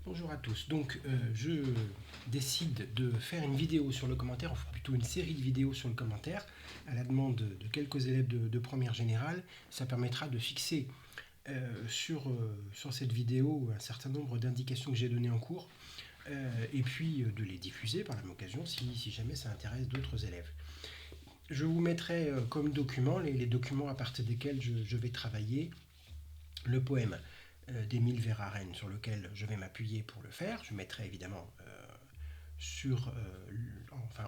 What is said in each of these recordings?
Bonjour à tous. Donc, je décide de faire une vidéo sur le commentaire, enfin plutôt une série de vidéos sur le commentaire, à la demande de quelques élèves de première générale. Ça permettra de fixer sur cette vidéo un certain nombre d'indications que j'ai données en cours, et puis de les diffuser par la même occasion si jamais ça intéresse d'autres élèves. Je vous mettrai comme document les documents à partir desquels je vais travailler, le poème d'Émile Verhaeren sur lequel je vais m'appuyer pour le faire. Je mettrai évidemment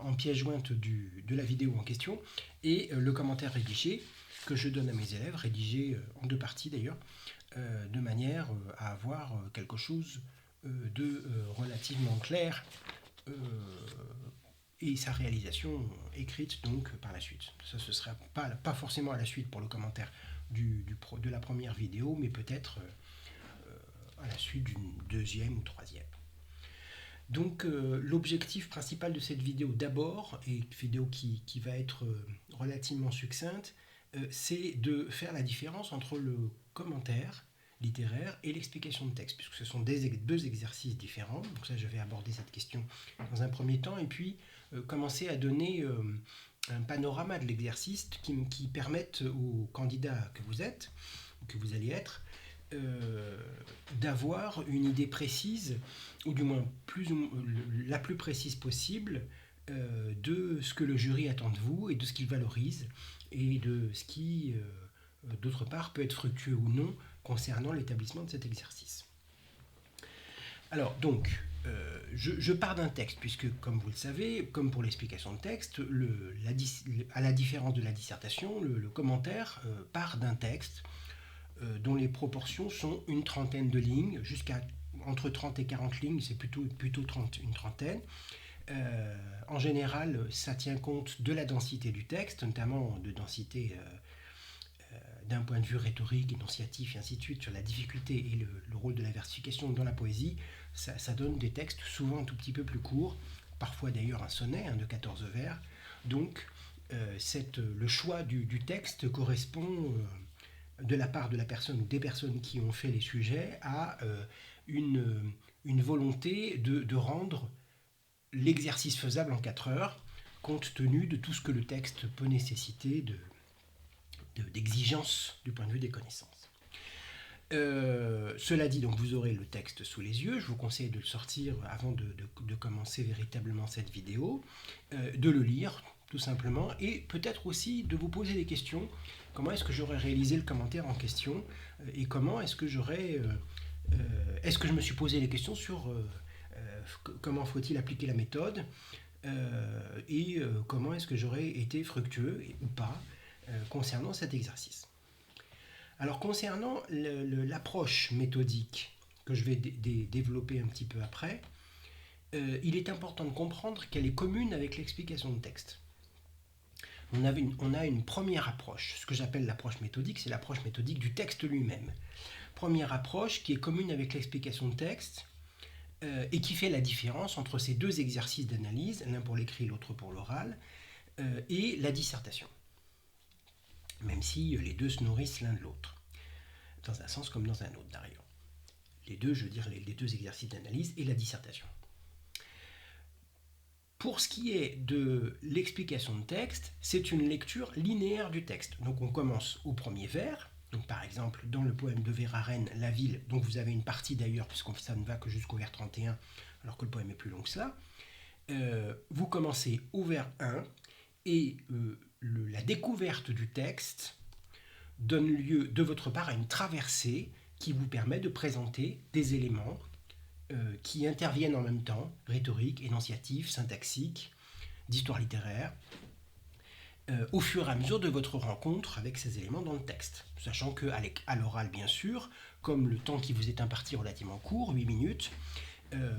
en pièce jointe de la vidéo en question, et le commentaire rédigé que je donne à mes élèves, rédigé en deux parties d'ailleurs, de manière à avoir quelque chose de relativement clair, et sa réalisation écrite donc par la suite. Ça, ce sera pas forcément à la suite pour le commentaire de la première vidéo, mais peut-être à la suite d'une deuxième ou troisième. Donc l'objectif principal de cette vidéo d'abord, et une vidéo qui va être relativement succincte, c'est de faire la différence entre le commentaire littéraire et l'explication de texte, puisque ce sont deux exercices différents. Donc ça, je vais aborder cette question dans un premier temps, et puis commencer à donner un panorama de l'exercice qui permette aux candidats que vous êtes, ou que vous allez être, d'avoir une idée précise, ou du moins la plus précise possible, de ce que le jury attend de vous et de ce qu'il valorise, et de ce qui, d'autre part, peut être fructueux ou non concernant l'établissement de cet exercice. Alors, donc, je pars d'un texte, puisque, comme vous le savez, comme pour l'explication de texte, à la différence de la dissertation, le commentaire part d'un texte dont les proportions sont une trentaine de lignes, jusqu'à entre 30 et 40 lignes, c'est plutôt une trentaine. En général, ça tient compte de la densité du texte, notamment de densité d'un point de vue rhétorique, énonciatif et ainsi de suite, sur la difficulté et le rôle de la versification dans la poésie. Ça donne des textes souvent un tout petit peu plus courts, parfois d'ailleurs un sonnet de 14 vers. Donc le choix du texte correspond de la part de la personne ou des personnes qui ont fait les sujets à une volonté de rendre l'exercice faisable en 4 heures, compte tenu de tout ce que le texte peut nécessiter d'exigence du point de vue des connaissances. Cela dit, donc vous aurez le texte sous les yeux. Je vous conseille de le sortir avant de commencer véritablement cette vidéo, de le lire tout simplement, et peut-être aussi de vous poser des questions. Comment est-ce que j'aurais réalisé le commentaire en question, et comment est-ce que est-ce que je me suis posé les questions sur comment faut-il appliquer la méthode, et comment est-ce que j'aurais été fructueux ou pas concernant cet exercice. Alors concernant l'approche méthodique que je vais développer un petit peu après, il est important de comprendre qu'elle est commune avec l'explication de texte. On a une première approche, ce que j'appelle l'approche méthodique, c'est l'approche méthodique du texte lui-même. Première approche qui est commune avec l'explication de texte, et qui fait la différence entre ces deux exercices d'analyse, l'un pour l'écrit, l'autre pour l'oral, et la dissertation. Même si les deux se nourrissent l'un de l'autre, dans un sens comme dans un autre d'ailleurs. Les deux, je veux dire, les deux exercices d'analyse et la dissertation. Pour ce qui est de l'explication de texte, c'est une lecture linéaire du texte. Donc on commence au premier vers. Donc par exemple, dans le poème de Verhaeren, La ville, donc vous avez une partie d'ailleurs, puisque ça ne va que jusqu'au vers 31, alors que le poème est plus long que ça. Vous commencez au vers 1, et la découverte du texte donne lieu de votre part à une traversée qui vous permet de présenter des éléments qui interviennent en même temps, rhétorique, énonciatif, syntaxique, d'histoire littéraire, au fur et à mesure de votre rencontre avec ces éléments dans le texte. Sachant qu'à l'oral, bien sûr, comme le temps qui vous est imparti relativement court, 8 minutes,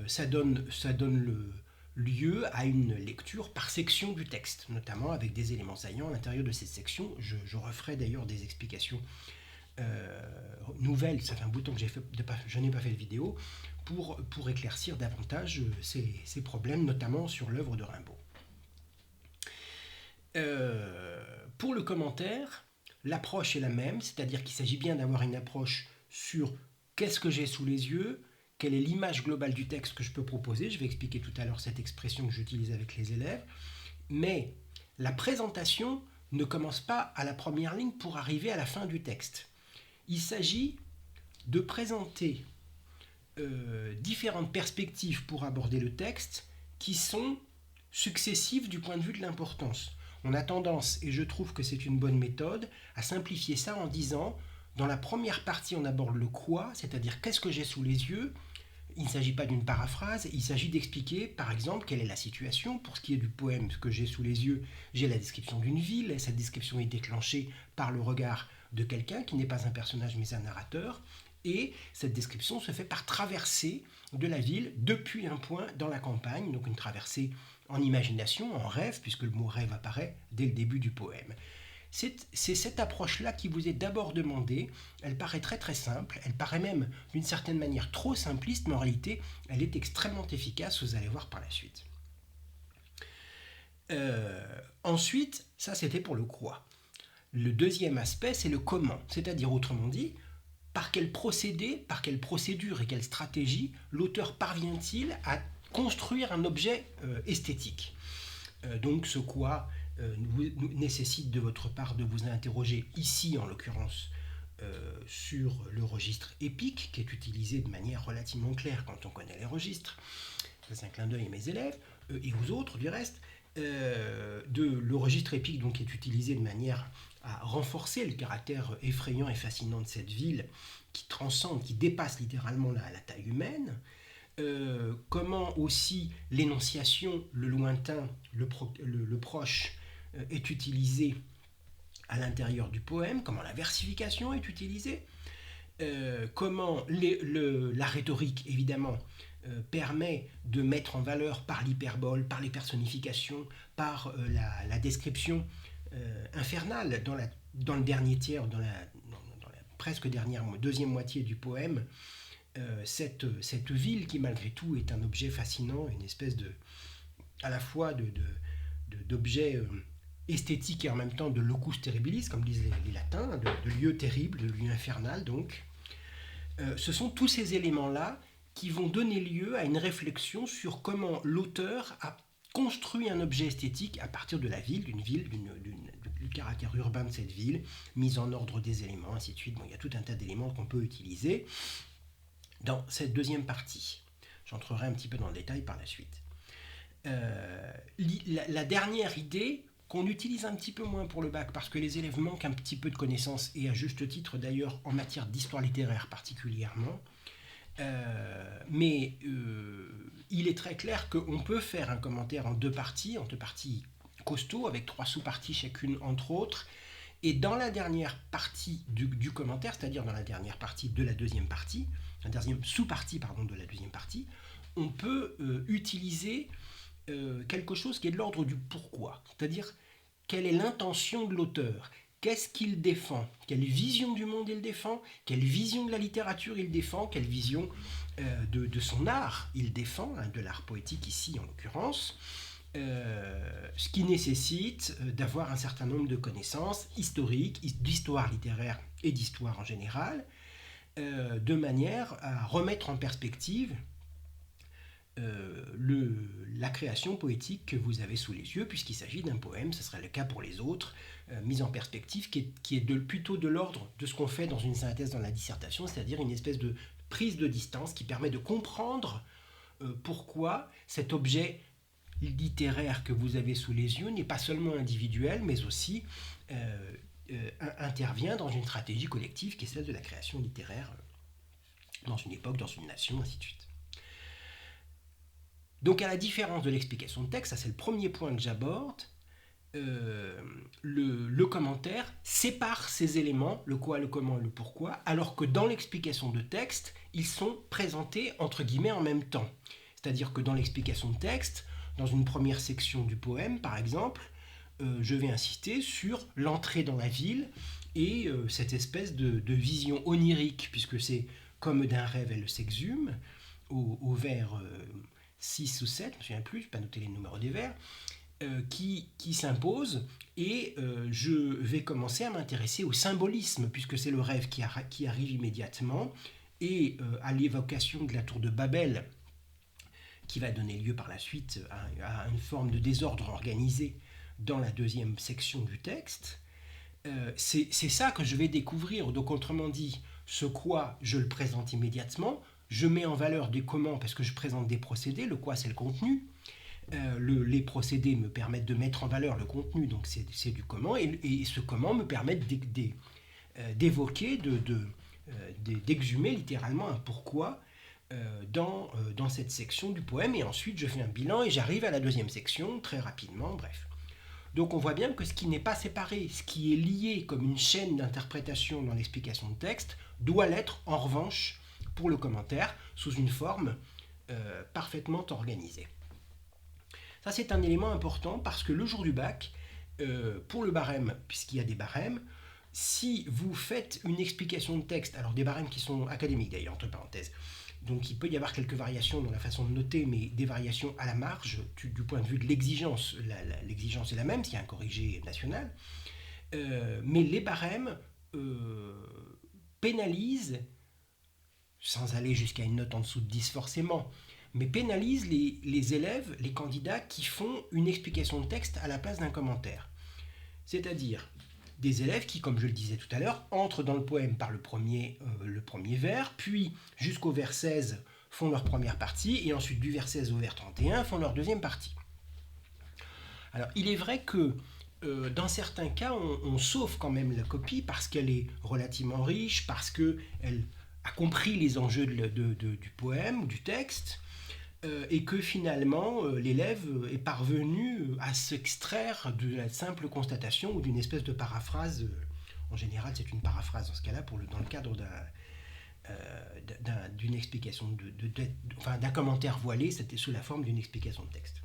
ça donne lieu à une lecture par section du texte, notamment avec des éléments saillants à l'intérieur de cette section. Je referai d'ailleurs des explications nouvelles, ça fait un bout de temps que je n'ai pas fait de vidéo, pour éclaircir davantage ces problèmes, notamment sur l'œuvre de Rimbaud. Pour le commentaire, l'approche est la même, c'est-à-dire qu'il s'agit bien d'avoir une approche sur qu'est-ce que j'ai sous les yeux, quelle est l'image globale du texte que je peux proposer. Je vais expliquer tout à l'heure cette expression que j'utilise avec les élèves. Mais la présentation ne commence pas à la première ligne pour arriver à la fin du texte. Il s'agit de présenter différentes perspectives pour aborder le texte qui sont successives du point de vue de l'importance. On a tendance, et je trouve que c'est une bonne méthode, à simplifier ça en disant, dans la première partie on aborde le quoi, c'est-à-dire qu'est-ce que j'ai sous les yeux. Il ne s'agit pas d'une paraphrase, il s'agit d'expliquer par exemple quelle est la situation. Pour ce qui est du poème que j'ai sous les yeux, j'ai la description d'une ville, et cette description est déclenchée par le regard de quelqu'un qui n'est pas un personnage mais un narrateur, et cette description se fait par traversée de la ville depuis un point dans la campagne, donc une traversée en imagination, en rêve, puisque le mot rêve apparaît dès le début du poème. C'est cette approche-là qui vous est d'abord demandée. Elle paraît très très simple, elle paraît même d'une certaine manière trop simpliste, mais en réalité, elle est extrêmement efficace, vous allez voir par la suite. Ensuite, ça c'était pour le quoi. Le deuxième aspect, c'est le comment, c'est-à-dire autrement dit, par quel procédé, par quelle procédure et quelle stratégie l'auteur parvient-il à construire un objet esthétique. Donc ce quoi nécessite de votre part de vous interroger ici en l'occurrence sur le registre épique qui est utilisé de manière relativement claire quand on connaît les registres. C'est un clin d'œil à mes élèves et aux autres du reste. Le registre épique donc, qui est utilisé de manière à renforcer le caractère effrayant et fascinant de cette ville qui transcende, qui dépasse littéralement la taille humaine. Comment aussi l'énonciation, le lointain, le proche est utilisé à l'intérieur du poème, comment la versification est utilisée, comment la rhétorique, évidemment, permet de mettre en valeur par l'hyperbole, par les personnifications, par la description infernale dans le dernier tiers, dans la presque deuxième moitié du poème, cette ville qui malgré tout est un objet fascinant, une espèce à la fois d'objet esthétique et en même temps de locus terribilis, comme disent les latins, de lieu terrible, de lieu infernal donc. Ce sont tous ces éléments-là qui vont donner lieu à une réflexion sur comment l'auteur a construit un objet esthétique à partir de la ville, du caractère urbain de cette ville, mise en ordre des éléments, ainsi de suite. Bon, il y a tout un tas d'éléments qu'on peut utiliser dans cette deuxième partie. J'entrerai un petit peu dans le détail par la suite. La dernière idée qu'on utilise un petit peu moins pour le bac parce que les élèves manquent un petit peu de connaissances et à juste titre d'ailleurs en matière d'histoire littéraire particulièrement, mais il est très clair qu'on peut faire un commentaire en deux parties costauds avec 3 sous-parties chacune entre autres, et dans la dernière partie du commentaire, c'est-à-dire dans la dernière partie de la deuxième partie, la deuxième sous-partie de la deuxième partie, on peut utiliser quelque chose qui est de l'ordre du pourquoi, c'est-à-dire quelle est l'intention de l'auteur, qu'est-ce qu'il défend, quelle vision du monde il défend, quelle vision de la littérature il défend, quelle vision de son art il défend, de l'art poétique ici en l'occurrence, ce qui nécessite d'avoir un certain nombre de connaissances historiques, d'histoire littéraire et d'histoire en général, de manière à remettre en perspective la création poétique que vous avez sous les yeux, puisqu'il s'agit d'un poème, ce serait le cas pour les autres, mise en perspective, qui est plutôt de l'ordre de ce qu'on fait dans une synthèse dans la dissertation, c'est-à-dire une espèce de prise de distance qui permet de comprendre pourquoi cet objet littéraire que vous avez sous les yeux n'est pas seulement individuel, mais aussi intervient dans une stratégie collective qui est celle de la création littéraire dans une époque, dans une nation, ainsi de suite. Donc à la différence de l'explication de texte, ça c'est le premier point que j'aborde, le commentaire sépare ces éléments, le quoi, le comment et le pourquoi, alors que dans l'explication de texte, ils sont présentés entre guillemets en même temps. C'est-à-dire que dans l'explication de texte, dans une première section du poème par exemple, je vais insister sur l'entrée dans la ville et cette espèce de vision onirique, puisque c'est comme d'un rêve elle s'exhume, au vers 6 ou 7, je ne me souviens plus, je n'ai pas noté les numéros des vers, qui s'impose, et je vais commencer à m'intéresser au symbolisme, puisque c'est le rêve qui arrive immédiatement, et à l'évocation de la tour de Babel, qui va donner lieu par la suite à une forme de désordre organisé dans la deuxième section du texte, c'est ça que je vais découvrir. Donc autrement dit, ce quoi, je le présente immédiatement, je mets en valeur des comment parce que je présente des procédés, le quoi c'est le contenu, les procédés me permettent de mettre en valeur le contenu, donc c'est du comment, et ce comment me permet d'évoquer, d'exhumer littéralement un pourquoi dans cette section du poème, et ensuite je fais un bilan et j'arrive à la deuxième section très rapidement, bref. Donc on voit bien que ce qui n'est pas séparé, ce qui est lié comme une chaîne d'interprétation dans l'explication de texte, doit l'être en revanche pour le commentaire, sous une forme parfaitement organisée. Ça c'est un élément important parce que le jour du bac, pour le barème, puisqu'il y a des barèmes, si vous faites une explication de texte, alors des barèmes qui sont académiques d'ailleurs, entre parenthèses, donc il peut y avoir quelques variations dans la façon de noter, mais des variations à la marge du point de vue de l'exigence. L'exigence est la même s'il y a un corrigé national, mais les barèmes pénalisent, sans aller jusqu'à une note en dessous de 10 forcément, mais pénalisent les élèves, les candidats qui font une explication de texte à la place d'un commentaire. C'est-à-dire des élèves qui, comme je le disais tout à l'heure, entrent dans le poème par le premier vers, puis jusqu'au vers 16 font leur première partie, et ensuite du vers 16 au vers 31 font leur deuxième partie. Alors il est vrai que dans certains cas, on sauve quand même la copie parce qu'elle est relativement riche, parce qu'elle a compris les enjeux du poème ou du texte, et que finalement l'élève est parvenu à s'extraire de la simple constatation ou d'une espèce de paraphrase. En général, c'est une paraphrase dans ce cas-là, dans le cadre d'une explication, d'un commentaire voilé, c'était sous la forme d'une explication de texte.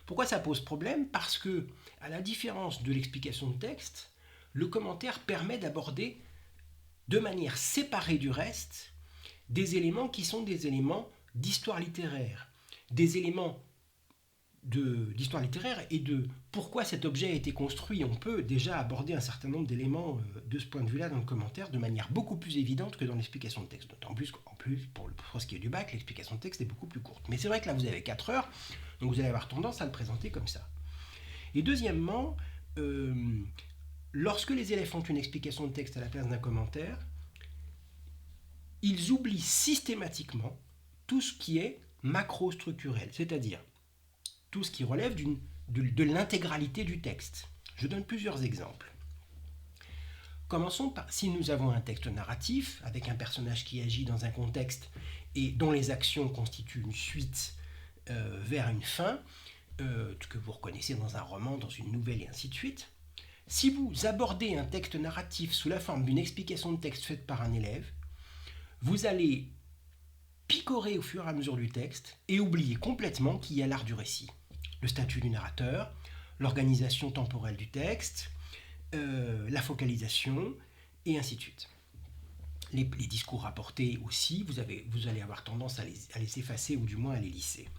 Pourquoi ça pose problème ? Parce que, à la différence de l'explication de texte, le commentaire permet d'aborder de manière séparée du reste des éléments qui sont des éléments d'histoire littéraire, des éléments d'histoire littéraire et de pourquoi cet objet a été construit. On peut déjà aborder un certain nombre d'éléments de ce point de vue-là dans le commentaire de manière beaucoup plus évidente que dans l'explication de texte. D'autant plus qu'en plus, pour ce qui est du bac, l'explication de texte est beaucoup plus courte. Mais c'est vrai que là, vous avez 4 heures, donc vous allez avoir tendance à le présenter comme ça. Et deuxièmement, lorsque les élèves font une explication de texte à la place d'un commentaire, ils oublient systématiquement tout ce qui est macro-structurel, c'est-à-dire tout ce qui relève de l'intégralité du texte. Je donne plusieurs exemples. Commençons par, si nous avons un texte narratif, avec un personnage qui agit dans un contexte et dont les actions constituent une suite vers une fin, que vous reconnaissez dans un roman, dans une nouvelle et ainsi de suite. Si vous abordez un texte narratif sous la forme d'une explication de texte faite par un élève, vous allez picorer au fur et à mesure du texte et oublier complètement qu'il y a l'art du récit. Le statut du narrateur, l'organisation temporelle du texte, la focalisation, et ainsi de suite. Les discours rapportés aussi, vous allez avoir tendance à les effacer ou du moins à les lisser.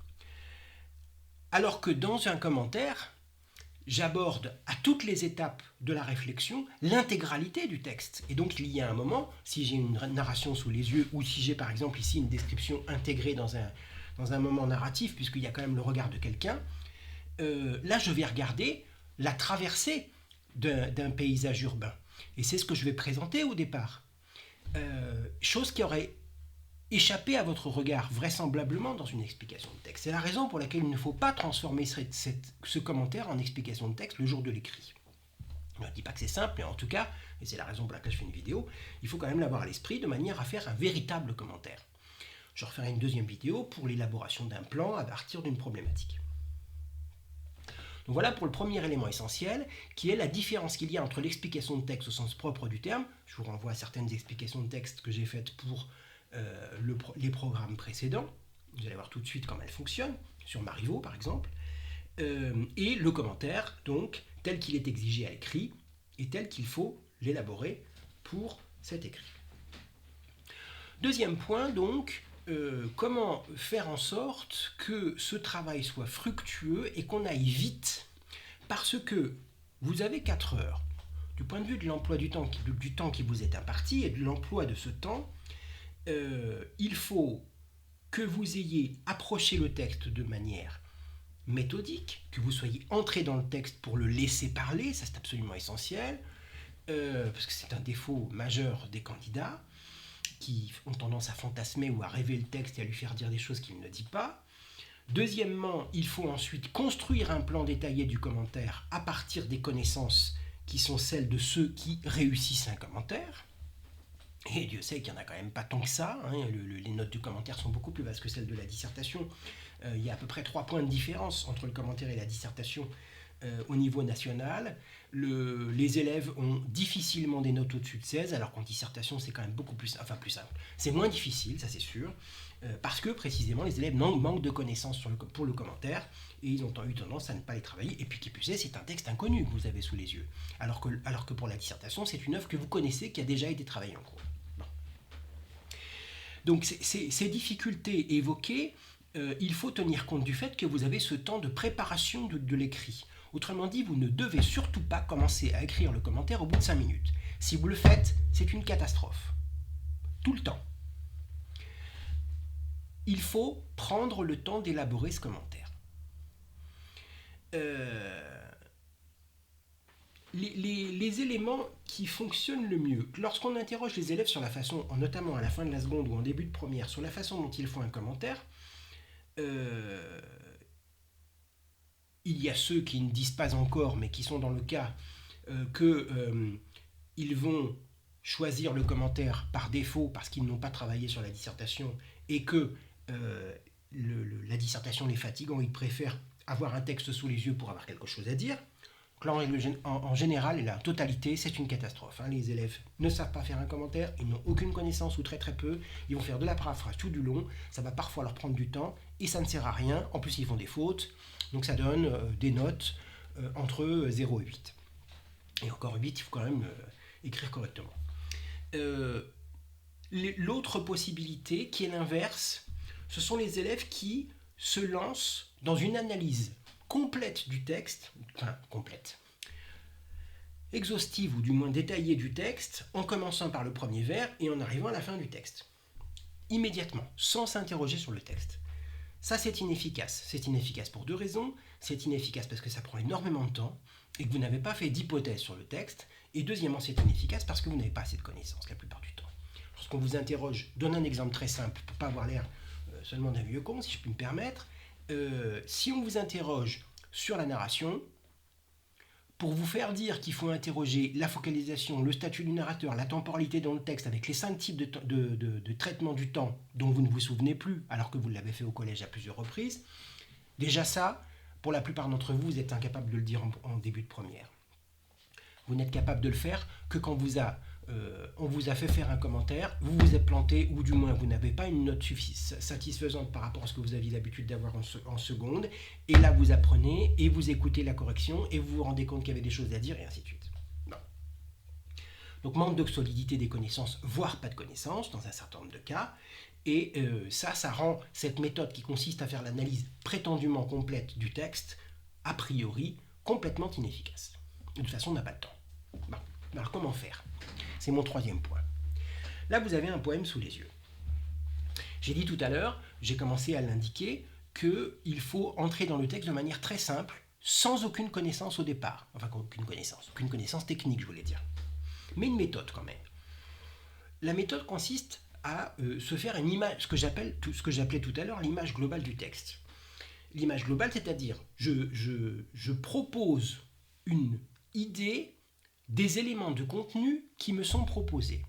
Alors que dans un commentaire, j'aborde à toutes les étapes de la réflexion l'intégralité du texte. Et donc il y a un moment, si j'ai une narration sous les yeux, ou si j'ai par exemple ici une description intégrée dans un moment narratif, puisqu'il y a quand même le regard de quelqu'un, là je vais regarder la traversée d'un paysage urbain. Et c'est ce que je vais présenter au départ. Chose qui aurait échappé à votre regard vraisemblablement dans une explication de texte. C'est la raison pour laquelle il ne faut pas transformer ce commentaire en explication de texte le jour de l'écrit. Je ne dis pas que c'est simple, mais en tout cas, et c'est la raison pour laquelle je fais une vidéo, il faut quand même l'avoir à l'esprit de manière à faire un véritable commentaire. Je referai une deuxième vidéo pour l'élaboration d'un plan à partir d'une problématique. Donc voilà pour le premier élément essentiel, qui est la différence qu'il y a entre l'explication de texte au sens propre du terme. Je vous renvoie à certaines explications de texte que j'ai faites pour les programmes précédents. Vous allez voir tout de suite comment elles fonctionnent, sur Marivaux par exemple. Et le commentaire, donc, tel qu'il est exigé à l'écrit, et tel qu'il faut l'élaborer pour cet écrit. Deuxième point, donc, comment faire en sorte que ce travail soit fructueux et qu'on aille vite, parce que vous avez 4 heures. Du point de vue de l'emploi du temps qui vous est imparti et de l'emploi de ce temps, il faut que vous ayez approché le texte de manière méthodique, que vous soyez entré dans le texte pour le laisser parler, ça c'est absolument essentiel, parce que c'est un défaut majeur des candidats qui ont tendance à fantasmer ou à rêver le texte et à lui faire dire des choses qu'il ne dit pas. Deuxièmement, il faut ensuite construire un plan détaillé du commentaire à partir des connaissances qui sont celles de ceux qui réussissent un commentaire. Et Dieu sait qu'il n'y en a quand même pas tant que ça, hein. Les notes du commentaire sont beaucoup plus vastes que celles de la dissertation. Il y a à peu près 3 points de différence entre le commentaire et la dissertation au niveau national. Les élèves ont difficilement des notes au-dessus de 16, alors qu'en dissertation c'est quand même beaucoup plus simple. C'est moins difficile, ça c'est sûr, parce que précisément les élèves manquent de connaissances pour le commentaire, et ils ont eu tendance à ne pas les travailler, et puis qui plus est, c'est un texte inconnu que vous avez sous les yeux, alors que pour la dissertation, c'est une œuvre que vous connaissez, qui a déjà été travaillée en cours. Bon. Donc ces difficultés évoquées, il faut tenir compte du fait que vous avez ce temps de préparation de l'écrit. Autrement dit, vous ne devez surtout pas commencer à écrire le commentaire au bout de 5 minutes. Si vous le faites, c'est une catastrophe. Tout le temps. Il faut prendre le temps d'élaborer ce commentaire. Les éléments qui fonctionnent le mieux, lorsqu'on interroge les élèves sur la façon, notamment à la fin de la seconde ou en début de première, sur la façon dont ils font un commentaire, il y a ceux qui ne disent pas encore, mais qui sont dans le cas qu'ils vont choisir le commentaire par défaut parce qu'ils n'ont pas travaillé sur la dissertation et que la dissertation les fatiguant, ils préfèrent avoir un texte sous les yeux pour avoir quelque chose à dire. Donc là, en général, et la totalité, c'est une catastrophe. Les élèves ne savent pas faire un commentaire, ils n'ont aucune connaissance ou très très peu, ils vont faire de la paraphrase tout du long, ça va parfois leur prendre du temps et ça ne sert à rien. En plus, ils font des fautes, donc ça donne des notes entre 0 et 8. Et encore 8, il faut quand même écrire correctement. L'autre possibilité, qui est l'inverse, ce sont les élèves qui se lancent dans une analyse complète du texte, exhaustive ou du moins détaillée du texte, en commençant par le premier vers et en arrivant à la fin du texte. Immédiatement, sans s'interroger sur le texte. Ça, c'est inefficace. C'est inefficace pour 2 raisons. C'est inefficace parce que ça prend énormément de temps et que vous n'avez pas fait d'hypothèse sur le texte. Et deuxièmement, c'est inefficace parce que vous n'avez pas assez de connaissances la plupart du temps. Lorsqu'on vous interroge, donne un exemple très simple pour ne pas avoir l'air seulement d'un vieux con, si je puis me permettre. Si on vous interroge sur la narration, pour vous faire dire qu'il faut interroger la focalisation, le statut du narrateur, la temporalité dans le texte, avec les 5 types de traitement du temps dont vous ne vous souvenez plus, alors que vous l'avez fait au collège à plusieurs reprises, déjà ça, pour la plupart d'entre vous, vous êtes incapable de le dire en début de première. Vous n'êtes capable de le faire que quand on vous a fait faire un commentaire, vous vous êtes planté, ou du moins vous n'avez pas une note satisfaisante par rapport à ce que vous aviez l'habitude d'avoir en seconde, et là vous apprenez, et vous écoutez la correction, et vous vous rendez compte qu'il y avait des choses à dire, et ainsi de suite. Bon. Donc manque de solidité des connaissances, voire pas de connaissances, dans un certain nombre de cas, et ça rend cette méthode qui consiste à faire l'analyse prétendument complète du texte, a priori, complètement inefficace. De toute façon, on n'a pas le temps. Bon. Alors comment faire ? C'est mon 3e point. Là, vous avez un poème sous les yeux. J'ai dit tout à l'heure, j'ai commencé à l'indiquer, qu'il faut entrer dans le texte de manière très simple, sans aucune connaissance au départ. Enfin, aucune connaissance technique, je voulais dire. Mais une méthode quand même. La méthode consiste à se faire une image, ce que j'appelais tout à l'heure l'image globale du texte. L'image globale, c'est-à-dire, je propose une idée des éléments de contenu qui me sont proposés.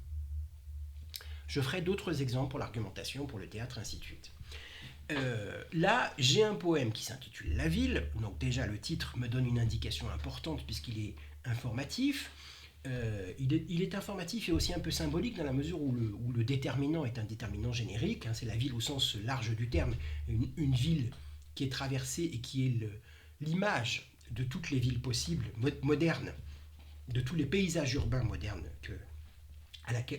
Je ferai d'autres exemples pour l'argumentation, pour le théâtre, ainsi de suite. Là, j'ai un poème qui s'intitule « La ville ». Donc déjà, le titre me donne une indication importante puisqu'il est informatif. Il est informatif et aussi un peu symbolique dans la mesure où le déterminant est un déterminant générique. C'est la ville au sens large du terme, une ville qui est traversée et qui est l'image de toutes les villes possibles, modernes, de tous les paysages urbains modernes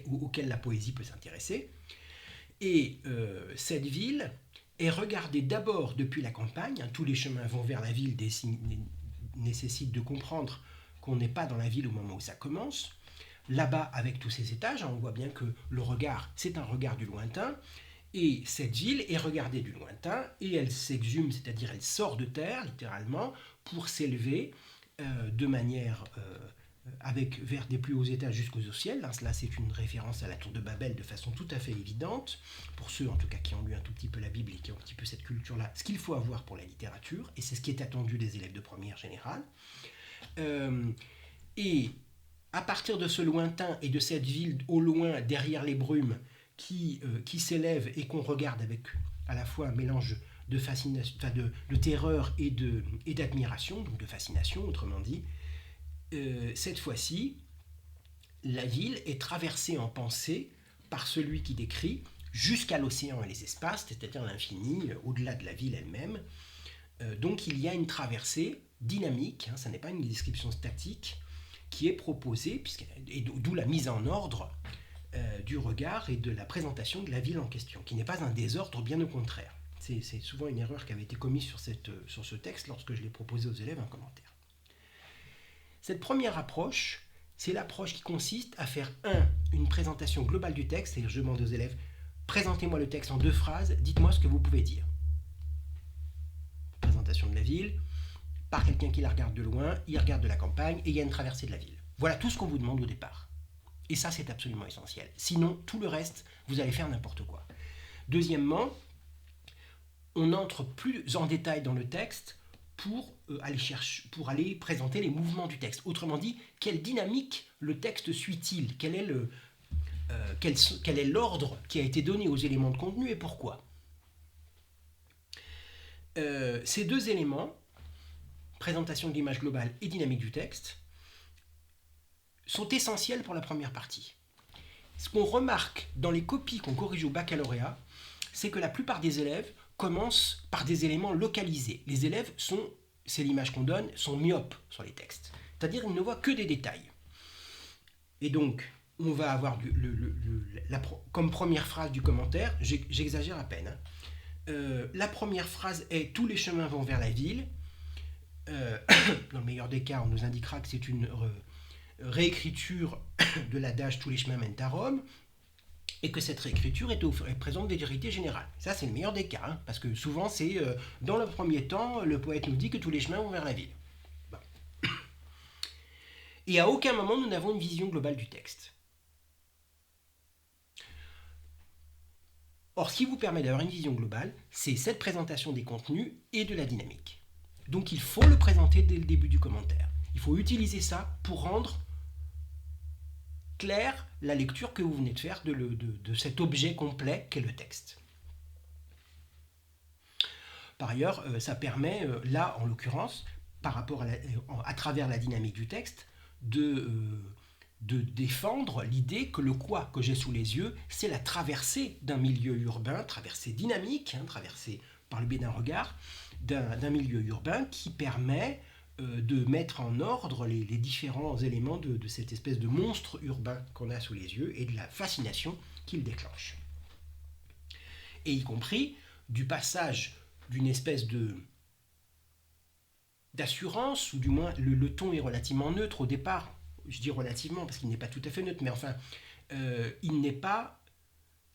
auxquels la poésie peut s'intéresser. Et cette ville est regardée d'abord depuis la campagne. Tous les chemins vont vers la ville, nécessitent de comprendre qu'on n'est pas dans la ville au moment où ça commence. là-bas avec tous ces étages. On voit bien que le regard, c'est un regard du lointain. Et cette ville est regardée du lointain et elle s'exhume, c'est-à-dire elle sort de terre, littéralement, pour s'élever de manière vers des plus hauts étages jusqu'aux ciels. Là, c'est une référence à la tour de Babel de façon tout à fait évidente, pour ceux en tout cas qui ont lu un tout petit peu la Bible et qui ont un petit peu cette culture-là, ce qu'il faut avoir pour la littérature, et c'est ce qui est attendu des élèves de première générale. Et à partir de ce lointain et de cette ville au loin, derrière les brumes, qui s'élève et qu'on regarde avec à la fois un mélange de fascination, de terreur et d'admiration, donc de fascination, autrement dit, cette fois-ci, la ville est traversée en pensée par celui qui décrit jusqu'à l'océan et les espaces, c'est-à-dire l'infini, au-delà de la ville elle-même. Donc il y a une traversée dynamique, ça n'est pas une description statique, qui est proposée, et d'où la mise en ordre du regard et de la présentation de la ville en question, qui n'est pas un désordre, bien au contraire. C'est souvent une erreur qui avait été commise sur ce texte lorsque je l'ai proposé aux élèves en commentaire. Cette première approche, c'est l'approche qui consiste à faire une présentation globale du texte, c'est-à-dire je demande aux élèves, présentez-moi le texte en 2 phrases, dites-moi ce que vous pouvez dire. Présentation de la ville, par quelqu'un qui la regarde de loin, il regarde de la campagne et il y a une traversée de la ville. Voilà tout ce qu'on vous demande au départ. Et ça, c'est absolument essentiel. Sinon, tout le reste, vous allez faire n'importe quoi. Deuxièmement, on entre plus en détail dans le texte pour aller présenter les mouvements du texte. Autrement dit, quelle dynamique le texte suit-il ? Quel est l'ordre qui a été donné aux éléments de contenu et pourquoi ? Ces 2 éléments, présentation de l'image globale et dynamique du texte, sont essentiels pour la première partie. Ce qu'on remarque dans les copies qu'on corrige au baccalauréat, c'est que la plupart des élèves commencent par des éléments localisés. Les élèves c'est l'image qu'on donne, sont myopes sur les textes. C'est-à-dire qu'ils ne voient que des détails. Et donc, on va avoir comme première phrase du commentaire, j'exagère à peine, la première phrase est « Tous les chemins vont vers la ville ». Dans le meilleur des cas, on nous indiquera que c'est une réécriture de l'adage « Tous les chemins mènent à Rome », et que cette réécriture présente des vérités générales. Ça, c'est le meilleur des cas, parce que souvent, c'est dans le premier temps, le poète nous dit que tous les chemins vont vers la ville. Bon. Et à aucun moment, nous n'avons une vision globale du texte. Or, ce qui vous permet d'avoir une vision globale, c'est cette présentation des contenus et de la dynamique. Donc, il faut le présenter dès le début du commentaire. Il faut utiliser ça pour rendre claire la lecture que vous venez de faire de cet objet complet qu'est le texte. Par ailleurs, ça permet, là en l'occurrence, par rapport à travers la dynamique du texte, de défendre l'idée que le quoi que j'ai sous les yeux, c'est la traversée d'un milieu urbain, traversée dynamique, traversée par le biais d'un regard, d'un milieu urbain qui permet de mettre en ordre les différents éléments de cette espèce de monstre urbain qu'on a sous les yeux et de la fascination qu'il déclenche. Et y compris du passage d'une espèce d'assurance, ou du moins le ton est relativement neutre au départ. Je dis relativement parce qu'il n'est pas tout à fait neutre, mais enfin, il n'est pas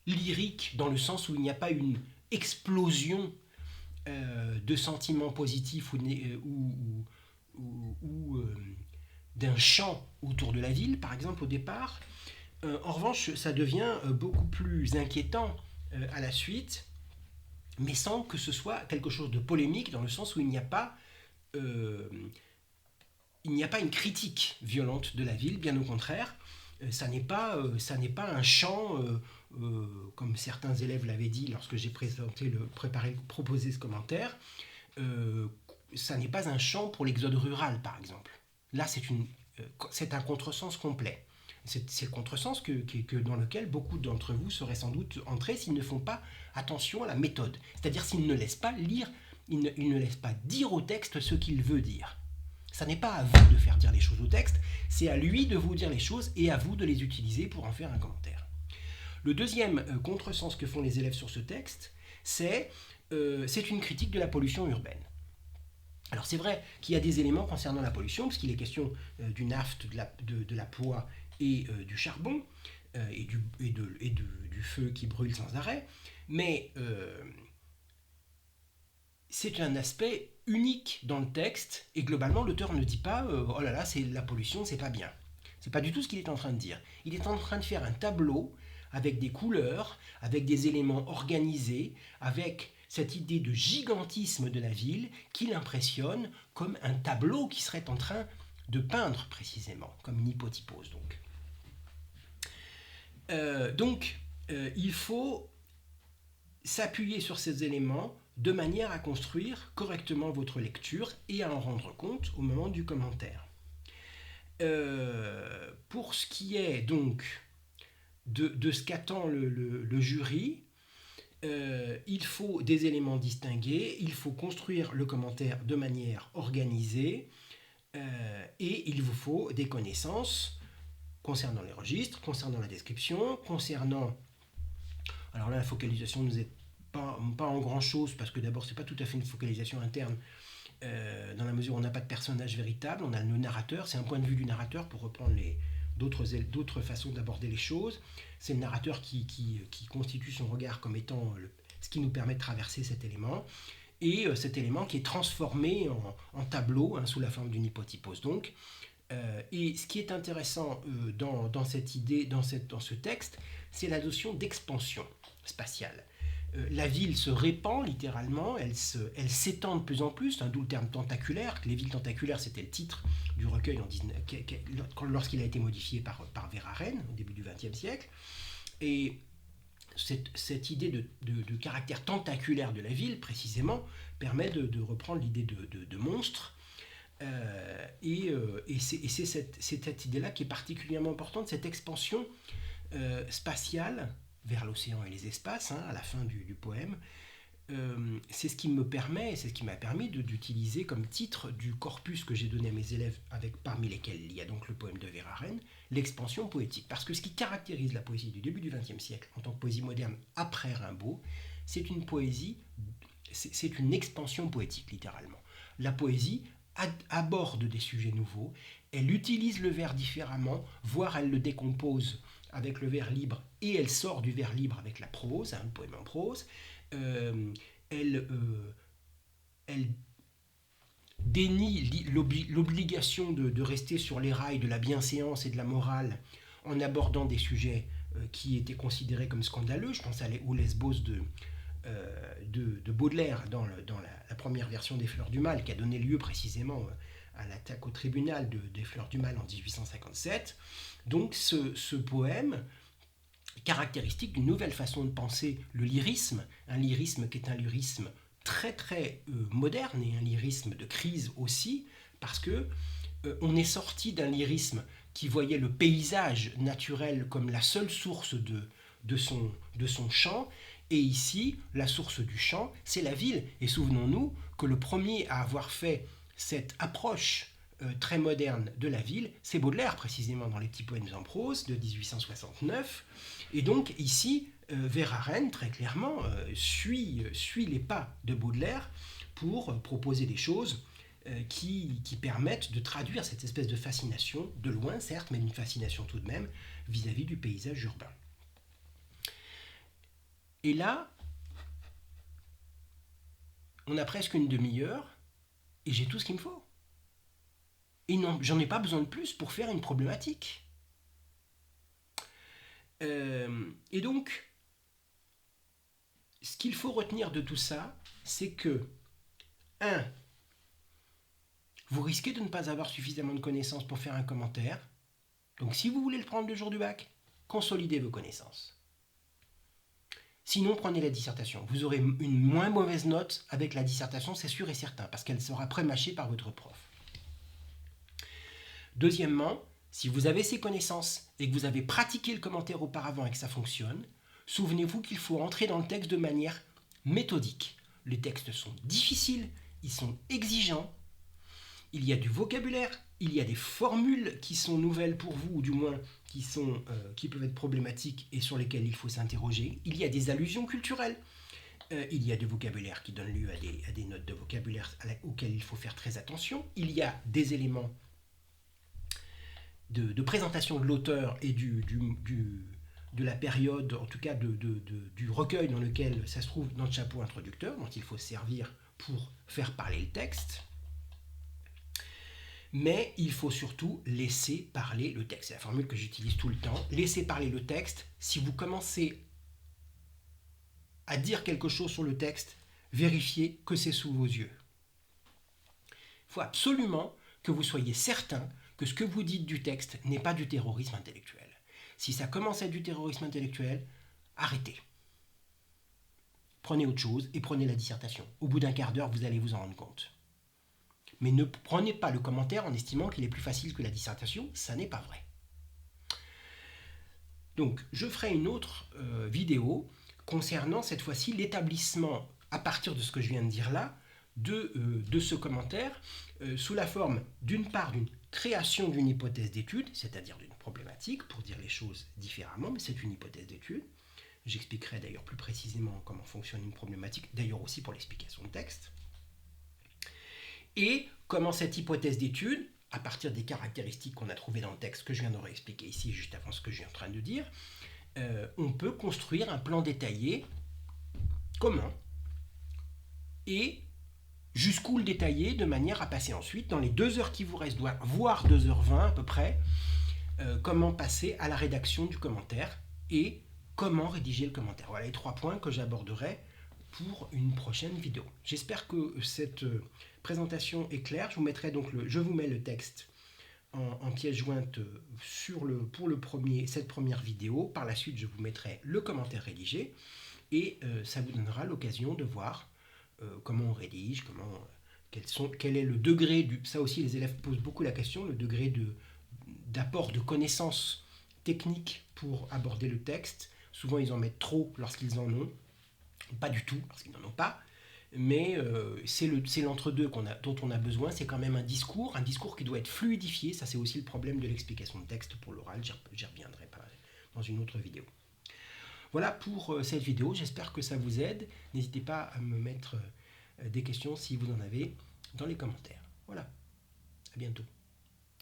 lyrique dans le sens où il n'y a pas une explosion de sentiments positifs ou d'un chant autour de la ville, par exemple, au départ. En revanche, ça devient beaucoup plus inquiétant à la suite, mais sans que ce soit quelque chose de polémique, dans le sens où il n'y a pas une critique violente de la ville, bien au contraire. Ça n'est pas un chant, comme certains élèves l'avaient dit lorsque j'ai proposé ce commentaire, ça n'est pas un chant pour l'exode rural, par exemple. Là, c'est un contresens complet. C'est le contresens dans lequel beaucoup d'entre vous seraient sans doute entrés s'ils ne font pas attention à la méthode. C'est-à-dire s'ils ne laissent pas lire, ils ne laissent pas dire au texte ce qu'il veut dire. Ça n'est pas à vous de faire dire les choses au texte, c'est à lui de vous dire les choses et à vous de les utiliser pour en faire un commentaire. Le deuxième contresens que font les élèves sur ce texte, c'est une critique de la pollution urbaine. Alors c'est vrai qu'il y a des éléments concernant la pollution, parce qu'il est question du naphte, de la poix et du charbon, du feu qui brûle sans arrêt, mais c'est un aspect unique dans le texte, et globalement l'auteur ne dit pas oh là là, c'est la pollution, c'est pas bien. C'est pas du tout ce qu'il est en train de dire. Il est en train de faire un tableau avec des couleurs, avec des éléments organisés, avec cette idée de gigantisme de la ville qui l'impressionne comme un tableau qui serait en train de peindre précisément, comme une hypotypose donc. Il faut s'appuyer sur ces éléments de manière à construire correctement votre lecture et à en rendre compte au moment du commentaire. Pour ce qui est donc de ce qu'attend le jury, il faut des éléments distingués, il faut construire le commentaire de manière organisée, et il vous faut des connaissances concernant les registres, concernant la description, concernant... Alors là, la focalisation ne nous aide pas en grand-chose, parce que d'abord, c'est pas tout à fait une focalisation interne, dans la mesure où on n'a pas de personnage véritable, on a le narrateur, c'est un point de vue du narrateur, pour reprendre d'autres façons d'aborder les choses. C'est le narrateur qui constitue son regard comme étant ce qui nous permet de traverser cet élément, et cet élément qui est transformé en tableau, sous la forme d'une hypotypose. Donc, et ce qui est intéressant dans cette idée, dans ce texte, c'est la notion d'expansion spatiale. La ville se répand littéralement, elle s'étend de plus en plus, d'où le terme tentaculaire. Les villes tentaculaires, c'était le titre du recueil lorsqu'il a été modifié par Verhaeren au début du XXe siècle. Et cette idée de caractère tentaculaire de la ville, précisément, permet de reprendre l'idée de monstre. Et c'est cette idée-là qui est particulièrement importante, cette expansion spatiale vers l'océan et les espaces, à la fin du poème. C'est ce qui m'a permis d'utiliser comme titre du corpus que j'ai donné à mes élèves, parmi lesquels il y a donc le poème de Verhaeren, l'expansion poétique. Parce que ce qui caractérise la poésie du début du XXe siècle, en tant que poésie moderne après Rimbaud, c'est une poésie, c'est une expansion poétique, littéralement. La poésie aborde des sujets nouveaux, elle utilise le vers différemment, voire elle le décompose avec le vers libre, et elle sort du vers libre avec la prose, le poème en prose. Elle dénie l'obligation de rester sur les rails de la bienséance et de la morale en abordant des sujets qui étaient considérés comme scandaleux. Je pense aux Lesbos de Baudelaire dans la première version des Fleurs du Mal, qui a donné lieu précisément à l'attaque au tribunal des Fleurs du Mal en 1857. Donc ce poème, caractéristique d'une nouvelle façon de penser le lyrisme, un lyrisme qui est un lyrisme très très moderne, et un lyrisme de crise aussi, parce que on est sorti d'un lyrisme qui voyait le paysage naturel comme la seule source de son chant, et ici, la source du chant, c'est la ville. Et souvenons-nous que le premier à avoir fait cette approche très moderne de la ville, c'est Baudelaire, précisément dans les petits poèmes en prose de 1869. Et donc ici, Verhaeren, très clairement, suit les pas de Baudelaire pour proposer des choses qui permettent de traduire cette espèce de fascination, de loin certes, mais une fascination tout de même, vis-à-vis du paysage urbain. Et là, on a presque une demi-heure, et j'ai tout ce qu'il me faut. Et non, j'en ai pas besoin de plus pour faire une problématique. Et donc, ce qu'il faut retenir de tout ça, c'est que, 1. Vous risquez de ne pas avoir suffisamment de connaissances pour faire un commentaire. Donc si vous voulez le prendre le jour du bac, consolidez vos connaissances. Sinon, prenez la dissertation. Vous aurez une moins mauvaise note avec la dissertation, c'est sûr et certain, parce qu'elle sera prémâchée par votre prof. Deuxièmement, si vous avez ces connaissances et que vous avez pratiqué le commentaire auparavant et que ça fonctionne, souvenez-vous qu'il faut entrer dans le texte de manière méthodique. Les textes sont difficiles, ils sont exigeants, il y a du vocabulaire, il y a des formules qui sont nouvelles pour vous, ou du moins qui peuvent être problématiques et sur lesquelles il faut s'interroger. Il y a des allusions culturelles. Il y a du vocabulaire qui donne lieu à des notes de vocabulaire auxquelles il faut faire très attention. Il y a des éléments de présentation de l'auteur et de la période, en tout cas du recueil dans lequel ça se trouve dans le chapeau introducteur, dont il faut se servir pour faire parler le texte. Mais il faut surtout laisser parler le texte. C'est la formule que j'utilise tout le temps. Laissez parler le texte. Si vous commencez à dire quelque chose sur le texte, vérifiez que c'est sous vos yeux. Il faut absolument que vous soyez certain que ce que vous dites du texte n'est pas du terrorisme intellectuel. Si ça commence à être du terrorisme intellectuel, arrêtez. Prenez autre chose et prenez la dissertation. Au bout d'un quart d'heure, vous allez vous en rendre compte. Mais ne prenez pas le commentaire en estimant qu'il est plus facile que la dissertation, ça n'est pas vrai. Donc, je ferai une autre vidéo concernant cette fois-ci l'établissement, à partir de ce que je viens de dire là, de ce commentaire, sous la forme d'une part d'une création d'une hypothèse d'étude, c'est-à-dire d'une problématique, pour dire les choses différemment, mais c'est une hypothèse d'étude. J'expliquerai d'ailleurs plus précisément comment fonctionne une problématique, d'ailleurs aussi pour l'explication de texte. Et comment cette hypothèse d'étude, à partir des caractéristiques qu'on a trouvées dans le texte que je viens de réexpliquer ici, juste avant ce que je suis en train de dire, on peut construire un plan détaillé commun et jusqu'où le détailler de manière à passer ensuite, dans les 2 heures qui vous restent, voire 2h20 à peu près, comment passer à la rédaction du commentaire et comment rédiger le commentaire. Voilà les 3 points que j'aborderai pour une prochaine vidéo. J'espère que cette présentation est claire. Je vous mets le texte en pièce jointe pour cette première vidéo. Par la suite, je vous mettrai le commentaire rédigé et ça vous donnera l'occasion de voir comment on rédige, quel est le degré ça aussi les élèves posent beaucoup la question, le degré d'apport de connaissances techniques pour aborder le texte. Souvent ils en mettent trop lorsqu'ils en ont, pas du tout lorsqu'ils n'en ont pas, mais c'est l'entre-deux dont on a besoin. C'est quand même un discours qui doit être fluidifié. Ça c'est aussi le problème de l'explication de texte pour l'oral, j'y reviendrai pas dans une autre vidéo. Voilà pour cette vidéo, j'espère que ça vous aide. N'hésitez pas à me mettre des questions si vous en avez dans les commentaires. Voilà, à bientôt.